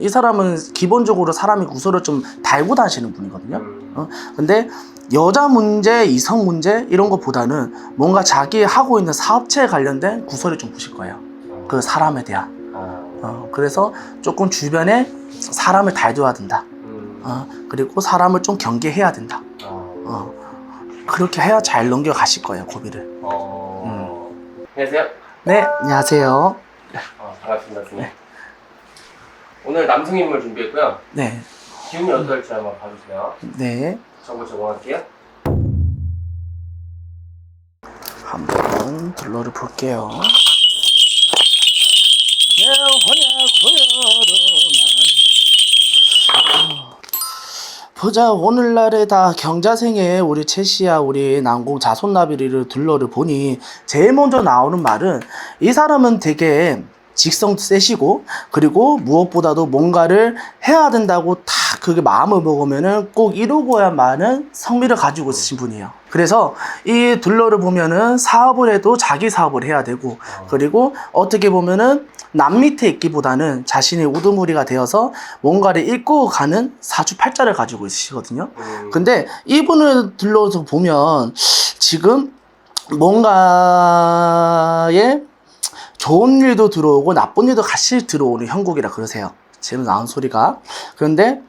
이 사람은 기본적으로 사람이 구설을 좀 달고 다니시는 분이거든요. 근데 여자 문제, 이성 문제 이런 것보다는 뭔가 자기 하고 있는 사업체에 관련된 구설이 좀 부실 거예요. 그 사람에 대한. 그래서 조금 주변에 사람을 달줘야 된다. 그리고 사람을 좀 경계해야 된다. 그렇게 해야 잘 넘겨가실 거예요, 고비를. 안녕하세요. 네, 안녕하세요. 반갑습니다, 선생님. 오늘 남성인물 준비했고요. 네, 기운이 어떨지 한번 봐주세요. 네. 정보 제공할게요. 한번 둘러를 볼게요. 보자, 오늘날에 다 경자생에 우리 채시야 우리 난공 자손나비를 둘러를 보니 제일 먼저 나오는 말은 이 사람은 되게 직성도 세시고 그리고 무엇보다도 뭔가를 해야 된다고 다 그게 마음을 먹으면은 꼭 이루고야만은 성미를 가지고 있으신 분이에요. 그래서 이 둘러를 보면은 사업을 해도 자기 사업을 해야 되고 그리고 어떻게 보면은 남 밑에 있기보다는 자신의 우두머리가 되어서 뭔가를 읽고 가는 사주팔자를 가지고 있으시거든요. 근데 이분을 둘러서 보면 지금 뭔가에 좋은 일도 들어오고 나쁜 일도 같이 들어오는 형국이라 그러세요. 지금 나온 소리가. 그런데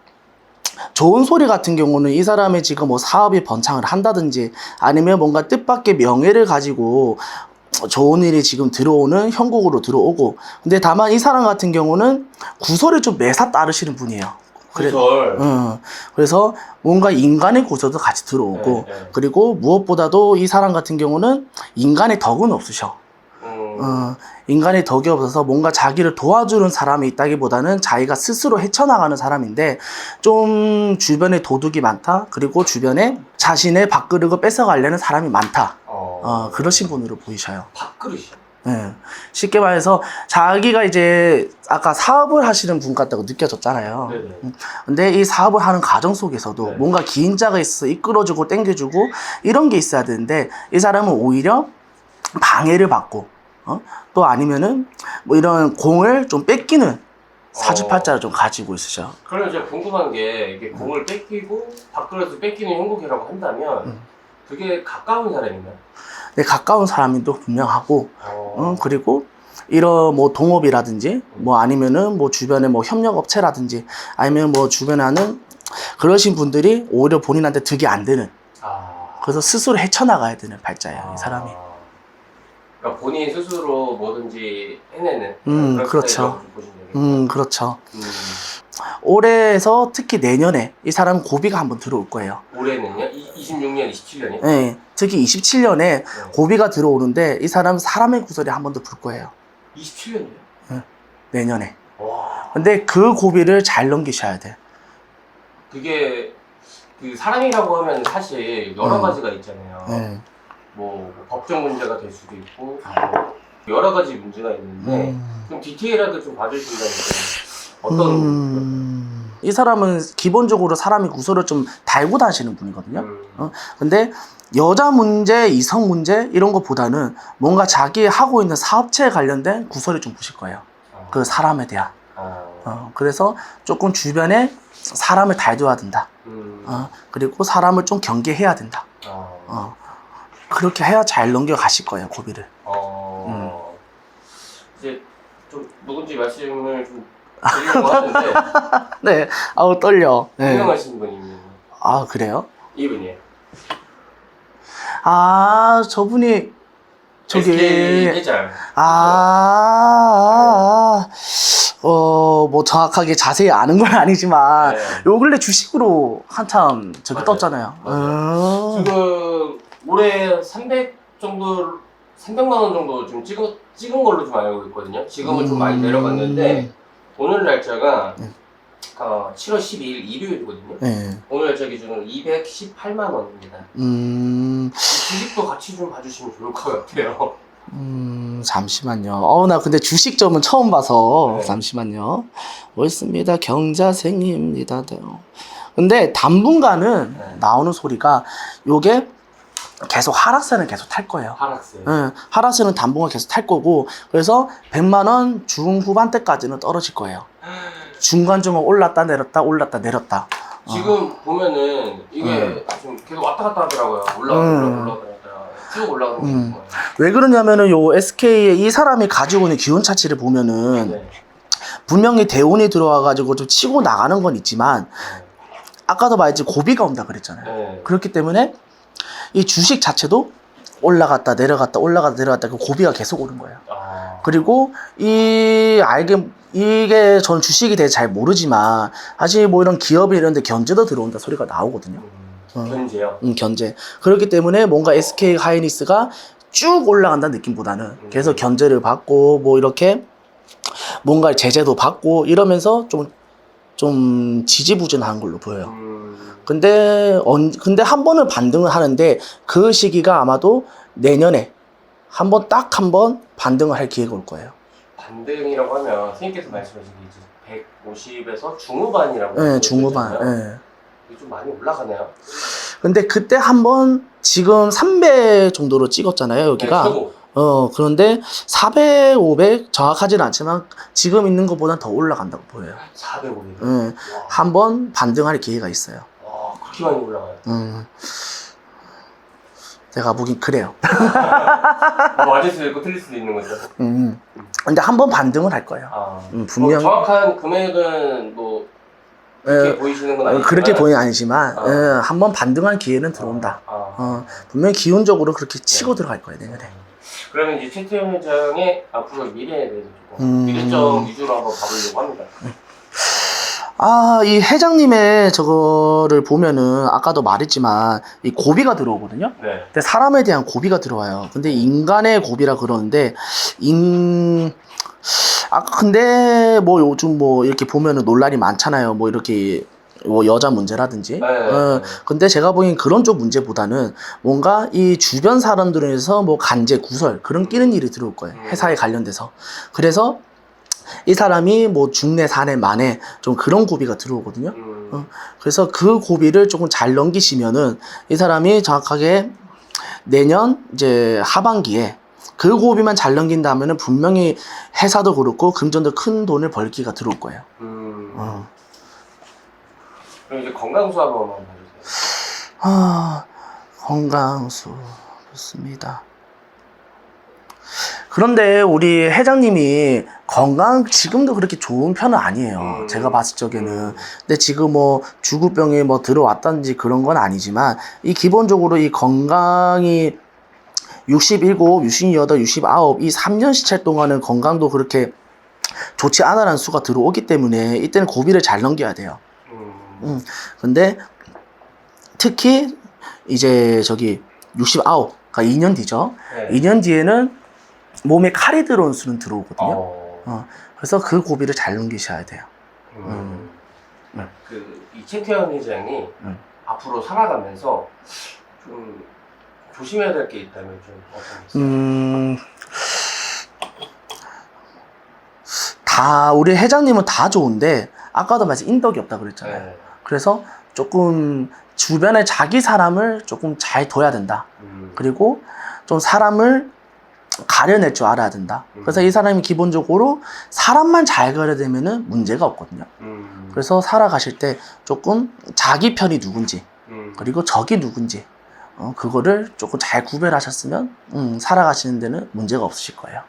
좋은 소리 같은 경우는 이 사람이 지금 뭐 사업이 번창을 한다든지 아니면 뭔가 뜻밖의 명예를 가지고 좋은 일이 지금 들어오는 형국으로 들어오고, 근데 다만 이 사람 같은 경우는 구설을 좀 매사 따르시는 분이에요. 구설. 그래서 뭔가 인간의 구설도 같이 들어오고, 네. 그리고 무엇보다도 이 사람 같은 경우는 인간의 덕은 없으셔. 인간의 덕이 없어서 뭔가 자기를 도와주는 사람이 있다기보다는 자기가 스스로 헤쳐나가는 사람인데 좀 주변에 도둑이 많다. 그리고 주변에 자신의 밥그릇을 뺏어가려는 사람이 많다. 그러신 분으로 보이셔요. 밥그릇이요? 네. 쉽게 말해서 자기가 이제 아까 사업을 하시는 분 같다고 느껴졌잖아요. 네네. 근데 이 사업을 하는 과정 속에서도 네. 뭔가 기인자가 있어 이끌어주고 땡겨주고 이런 게 있어야 되는데 이 사람은 오히려 방해를 받고 또 아니면은 뭐 이런 공을 좀 뺏기는 사주팔자를 좀 가지고 있으셔. 그러면 제가 궁금한 게 이게 공을 뺏기고 밥그릇을 뺏기는 형국이라고 한다면 그게 가까운 사람인가요? 네, 가까운 사람도 분명하고, 그리고 이런 뭐 동업이라든지 뭐 아니면은 뭐 주변에 뭐 협력업체라든지 아니면 뭐 주변에 하는 그러신 분들이 오히려 본인한테 득이 안 되는. 그래서 스스로 헤쳐나가야 되는 팔자예요, 이 사람이. 그러니까 본인 스스로 뭐든지 해내는 그런 그렇죠. 스타일이라고 보시면 되겠네요. 그렇죠. 올해에서 특히 내년에 이 사람 고비가 한번 들어올 거예요. 올해는요? 26년, 27년이요? 네, 특히 27년에 고비가 들어오는데 이 사람 사람의 구설이 한 번 더 불 거예요. 27년이요? 내년에. 와. 근데 그 고비를 잘 넘기셔야 돼. 그게 그 사람이라고 하면 사실 여러 가지가 있잖아요. 뭐 법적 문제가 될 수도 있고 뭐 여러 가지 문제가 있는데 좀 디테일하게 좀 봐주신다면 어떤 이 사람은 기본적으로 사람이 구설을 좀 달고 다니시는 분이거든요. 근데 여자 문제, 이성 문제 이런 것보다는 뭔가 자기 하고 있는 사업체에 관련된 구설이 좀 부실 거예요. 그 사람에 대한. 그래서 조금 주변에 사람을 달줘야 된다. 그리고 사람을 좀 경계해야 된다. 그렇게 해야 잘 넘겨가실 거예요, 고비를. 이제 좀 누군지 말씀을 좀 드리려고 하는데 네, 아우 떨려. 네. 유명하신 분이면 아, 그래요? 이분이에요. 아, 저분이 저기 SK 해잘. 뭐 정확하게 자세히 아는 건 아니지만 네. 요 근래 주식으로 한참 저기 맞아요. 떴잖아요. 지금 올해 300만 원 정도 좀 찍은 걸로 좀 알고 있거든요. 지금은 좀 많이 내려갔는데 오늘 날짜가 7월 12일 일요일이거든요. 네. 오늘 날짜 기준으로 218만 원입니다. 주식도 같이 좀 봐주시면 좋을 것 같아요. 잠시만요. 나 근데 주식점은 처음 봐서 네. 잠시만요. 옳습니다. 경자생입니다. 근데 당분간은 나오는 소리가 요게 계속 하락세는 계속 탈 거예요. 하락세. 하락세는 당분간 계속 탈 거고 그래서 100만 원 중후반대까지는 떨어질 거예요. 중간중간 올랐다 내렸다 올랐다 내렸다. 지금 보면은 이게 좀 계속 왔다 갔다 하더라고요. 올라가다가 쭉 올라가는 게 있는 거예요. 왜 그러냐면은 요 SK의 이 사람이 가지고 있는 기운 차치를 보면은 네. 분명히 대운이 들어와가지고 좀 치고 나가는 건 있지만 아까도 말했지 고비가 온다 그랬잖아요. 네. 그렇기 때문에 이 주식 자체도 올라갔다 내려갔다 올라갔다 내려갔다 그 고비가 계속 오는 거예요. 그리고 이게 전 주식에 대해 잘 모르지만 사실 뭐 이런 기업이 이런 데 견제도 들어온다 소리가 나오거든요. 견제요? 견제. 그렇기 때문에 뭔가 SK 하이닉스가 쭉 올라간다는 느낌보다는 계속 견제를 받고 뭐 이렇게 뭔가 제재도 받고 이러면서 좀 지지부진한 걸로 보여요. 근데 한 번은 반등을 하는데 그 시기가 아마도 내년에 한 번 반등을 할 기회가 올 거예요. 반등이라고 하면 선생님께서 말씀하신 게 이제 150에서 중후반이라고 네, 중후반. 네. 좀 많이 올라가네요. 근데 그때 한번 지금 300 정도로 찍었잖아요, 여기가. 네, 최고. 그런데 400, 500 정확하지는 않지만 지금 있는 것보다 더 올라간다고 보여요. 400, 500. 네. 한번 반등할 기회가 있어요. 그렇게 많이 올라가요. 제가 보긴 그래요. 맞을 수도 있고 틀릴 수도 있는 거죠. 근데 한번 반등을 할 거예요. 분명. 정확한 금액은 뭐 그렇게 보이시는 건 아니지만 그렇게 보이는 아니지만 한번 반등할 기회는 들어온다. 분명히 기운적으로 그렇게 치고 들어갈 거예요 내년에. 그러면 이제 최태형 회장의 앞으로 미래에 대해서 조금 미래점 위주로 한번 가보려고 합니다. 이 회장님의 저거를 보면은 아까도 말했지만 이 고비가 들어오거든요. 네. 근데 사람에 대한 고비가 들어와요. 근데 인간의 고비라 그러는데 근데 뭐 요즘 뭐 이렇게 보면은 논란이 많잖아요. 뭐 이렇게 뭐 여자 문제라든지. 네. 근데 제가 보기엔 그런 쪽 문제보다는 뭔가 이 주변 사람들에서 뭐 간제 구설 그런 끼는 일이 들어올 거예요. 회사에 관련돼서. 그래서 이 사람이 뭐 중내 사내 만에 좀 그런 고비가 들어오거든요. 그래서 그 고비를 조금 잘 넘기시면은 이 사람이 정확하게 내년 이제 하반기에 그 고비만 잘 넘긴다면은 분명히 회사도 그렇고 금전도 큰 돈을 벌 기가 들어올 거예요. 그럼 이제 건강수 한번 봐주세요. 건강수 좋습니다. 그런데 우리 회장님이 건강 지금도 그렇게 좋은 편은 아니에요. 제가 봤을 적에는. 근데 지금 뭐 주구병이 뭐 들어왔다든지 그런 건 아니지만 이 기본적으로 이 건강이 67, 68, 69 이 3년 시찰 동안은 건강도 그렇게 좋지 않아라는 수가 들어오기 때문에 이때는 고비를 잘 넘겨야 돼요. 근데 특히 이제 저기 69, 그러니까 2년 뒤죠. 네. 2년 뒤에는 몸에 칼이 들어온 수는 들어오거든요. 그래서 그 고비를 잘 넘기셔야 돼요. 이 최태현 회장이 앞으로 살아가면서 좀 조심해야 될 게 있다면 좀 어떤 게 있어요? 다 우리 회장님은 다 좋은데 아까도 말씀 인덕이 없다 그랬잖아요. 네. 그래서 조금 주변에 자기 사람을 조금 잘 둬야 된다. 그리고 좀 사람을 가려낼 줄 알아야 된다. 그래서 이 사람이 기본적으로 사람만 잘 가려내면은 문제가 없거든요. 그래서 살아가실 때 조금 자기 편이 누군지 그리고 적이 누군지 그거를 조금 잘 구별하셨으면 살아가시는 데는 문제가 없으실 거예요.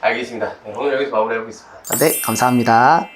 알겠습니다. 네, 오늘 여기서 마무리해보겠습니다. 네, 감사합니다.